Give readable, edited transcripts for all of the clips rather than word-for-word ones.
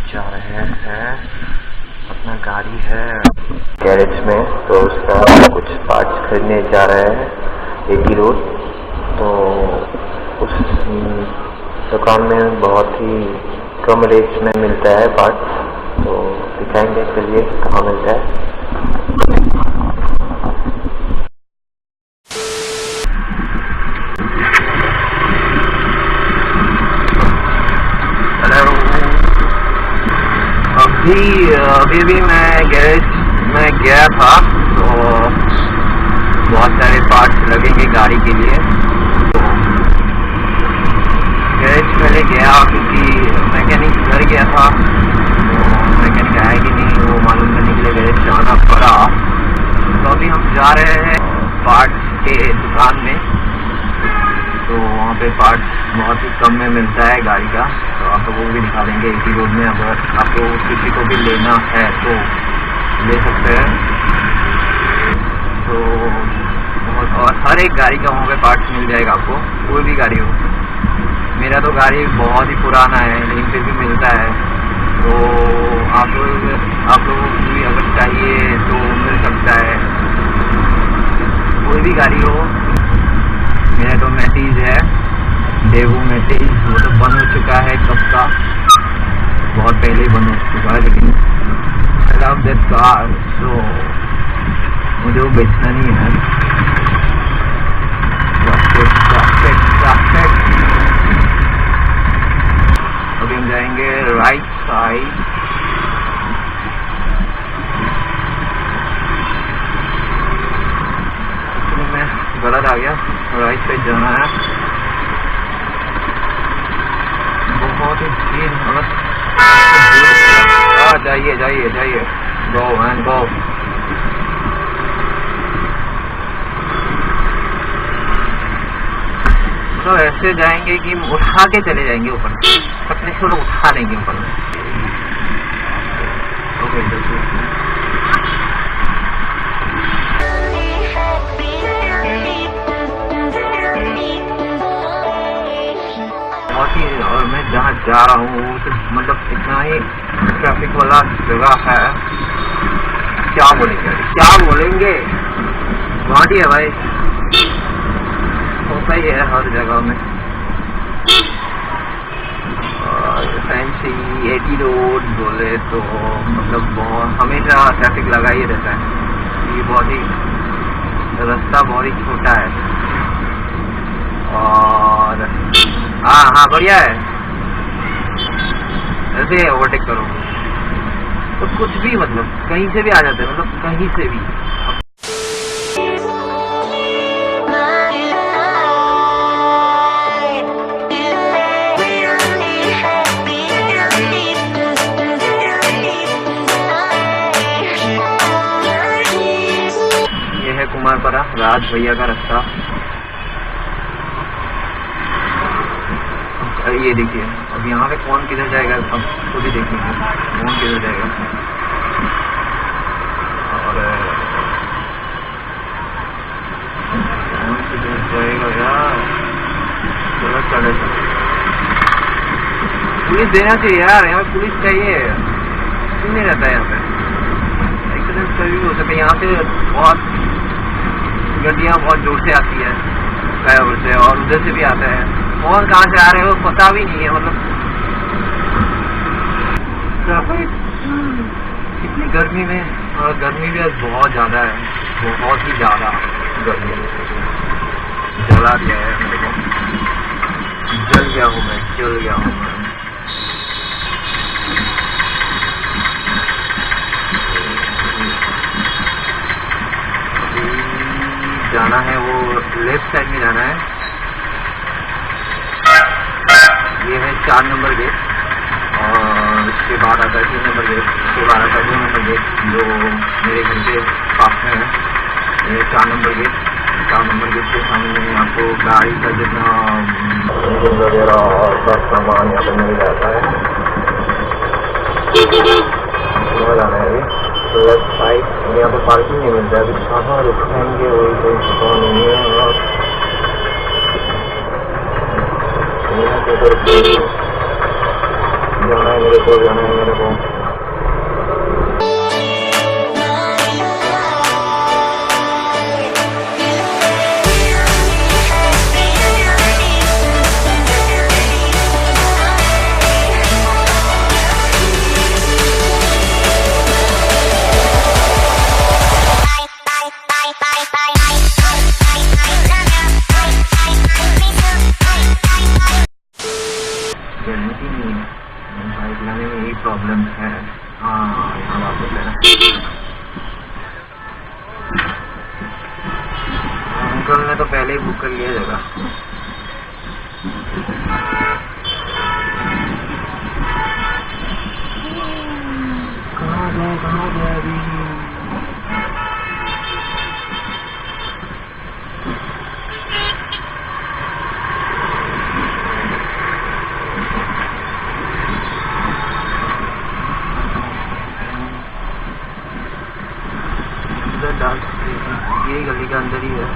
जा रहे हैं, अपना गाड़ी है गैरेज में, तो उसका कुछ पार्ट्स खरीदने जा रहे हैं एटी रोड। तो उस दुकान में बहुत ही कम रेट में मिलता है पार्ट्स, तो दिखाएंगे चलिए कहाँ मिलता है। अभी मैं गैरेज में गया था, तो बहुत सारे पार्ट्स लगेंगे गाड़ी के लिए। तो गैरेज पहले गया क्योंकि मैकेनिक घर गया था, तो मैकेनिक आया कि नहीं वो मालूम करने के लिए गैरेज जाना पड़ा। तो अभी हम जा रहे हैं पार्ट्स के दुकान में, तो वहाँ पे पार्ट्स बहुत ही कम में मिलता है गाड़ी का, तो आपको वो भी दिखा देंगे एटी रोड में। अगर आपको किसी को भी लेना है तो ले सकते हैं। तो और हर एक गाड़ी का वहाँ पे पार्ट्स मिल जाएगा आपको, कोई भी गाड़ी हो। मेरा तो गाड़ी बहुत ही पुराना है लेकिन फिर भी मिलता है, तो आप लोगों को भी अगर चाहिए तो मिल सकता है, कोई भी गाड़ी हो। मेरा तो मैटिज है, डेवू मैटिज, वो तो बंद हो चुका है कब का, बहुत पहले ही बंद हो चुका है, लेकिन आई लव दैट कार, तो मुझे वो बेचना नहीं है। अभी हम जाएंगे राइट साइड, मैं गलत आ गया, राइट साइड जाना है। बहुत ही जाइए जाइए जाइए, गो एंड गो। तो ऐसे जाएंगे कि उठा के चले जाएंगे ऊपर, पतले से लोग उठा लेंगे ऊपर में। ओके और मैं जहाँ जा रहा हूँ तो मतलब इतना ही ट्रैफिक वाला जगह है, क्या बोलेंगे गुवाहाटी है भाई, होता ही है हर जगह में। फैंसी एटी रोड बोले तो मतलब बहुत हमेशा ट्रैफिक लगा ही रहता है, ये बहुत ही रास्ता बहुत ही छोटा है। और हाँ बढ़िया है, ऐसे ओवरटेक करो तो कुछ भी मतलब कहीं से भी आ जाते हैं, मतलब कहीं से भी। ये है कुमारपाड़ा राज भैया का रास्ता। ये देखिए अब यहाँ पे कौन किधर जाएगा, अब खुद ही देखेंगे कौन किधर जाएगा। और कौन किधर जाएगा यार, चलो चले पुलिस देना चाहिए यार, यहाँ पे पुलिस चाहिए, क्यों नहीं रहता है यहाँ पे। एक्सीडेंट कभी भी हो सकता है, यहाँ से बहुत गड्डियाँ बहुत जोर से आती है फ्लाईओवर से, और उधर से भी आता है, और कहाँ से आ रहे हो पता भी नहीं है। मतलब इतनी गर्मी में, और गर्मी भी बहुत ज़्यादा है, बहुत ही ज़्यादा गर्मी जला दिया है मेरे को, जल गया हूँ मैं। जाना है वो लेफ्ट साइड में जाना है, ये है 4 नंबर गेट, और इसके बाद आता है 3 नंबर गेट, उसके बाद आता है 2 नंबर गेट जो मेरे घर के पास में है। ये 4 नंबर गेट, 4 नंबर गेट के सामने आपको गाड़ी का जितना वगैरह और सब सामान यहाँ पर मिल जाता है। जाना है अभी तो लेफ्ट साइड, यहाँ पर पार्किंग नहीं मिलता है, अभी कहाँ रुकेंगे वही कोई पता नहीं है। जाना है मेरे को, जाना है मेरे को। बाइक लाने में यही प्रॉब्लम है। हाँ, यहाँ वापस लेना। अंकल ने तो पहले ही बुक कर लिया जगह। कहाँ गया अभी? ये गली के अंदर ही है।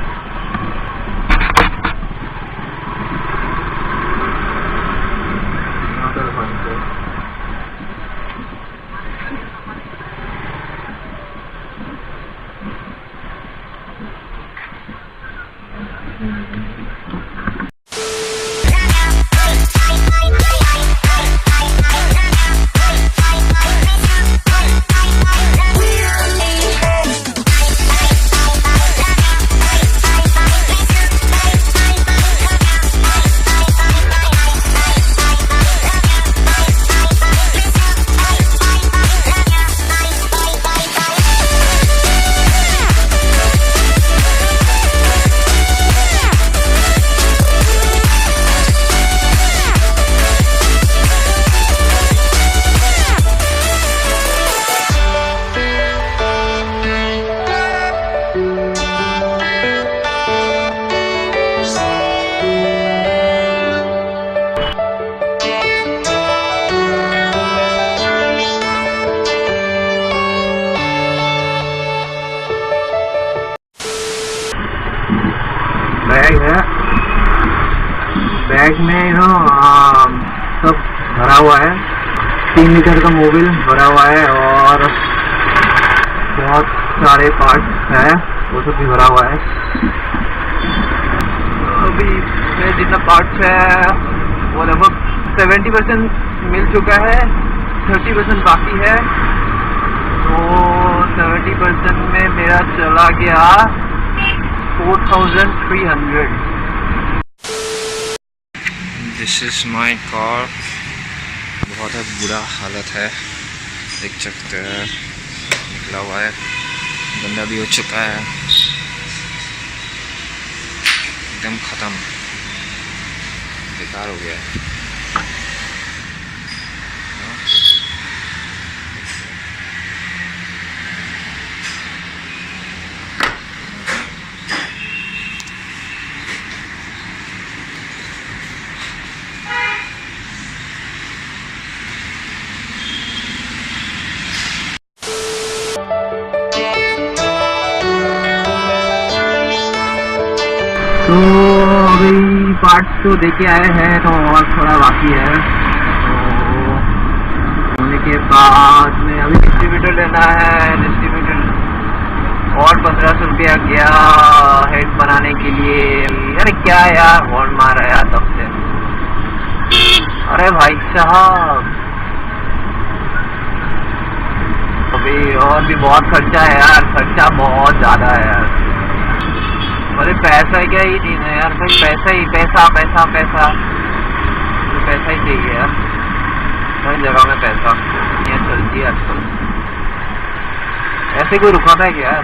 बैग है, बैग में सब भरा हुआ है। 3 लीटर का मोबिल भरा हुआ है और बहुत सारे पार्ट्स है, वो सब भी भरा हुआ है। अभी मेरे जितना पार्ट्स है वो लगभग 70% मिल चुका है, 30% बाकी है। तो 70% में मेरा चला गया 4300। This is my car. बहुत ही बुरा हालत है, देख सकते हैं, निकला हुआ है, गंदा भी हो चुका है, एकदम खत्म, बेकार हो गया है। तो अभी पार्ट्स तो देके आए हैं, तो और थोड़ा बाकी है। तो होने के बाद में अभी डिस्ट्रीब्यूटर लेना है। डिस्ट्रीब्यूटर और 1500 रुपया गया हेड बनाने के लिए। अरे क्या यार, हॉर्न मारा यार तब से। अरे भाई साहब, अभी और भी बहुत खर्चा है यार, खर्चा बहुत ज़्यादा है यार। अरे पैसा क्या ही नहीं है यार, भाई पैसा ही पैसा पैसा पैसा, तो पैसा ही चाहिए यार, हर जगह में पैसा ये चलती है आजकल। ऐसे कोई रुकाता है क्या यार?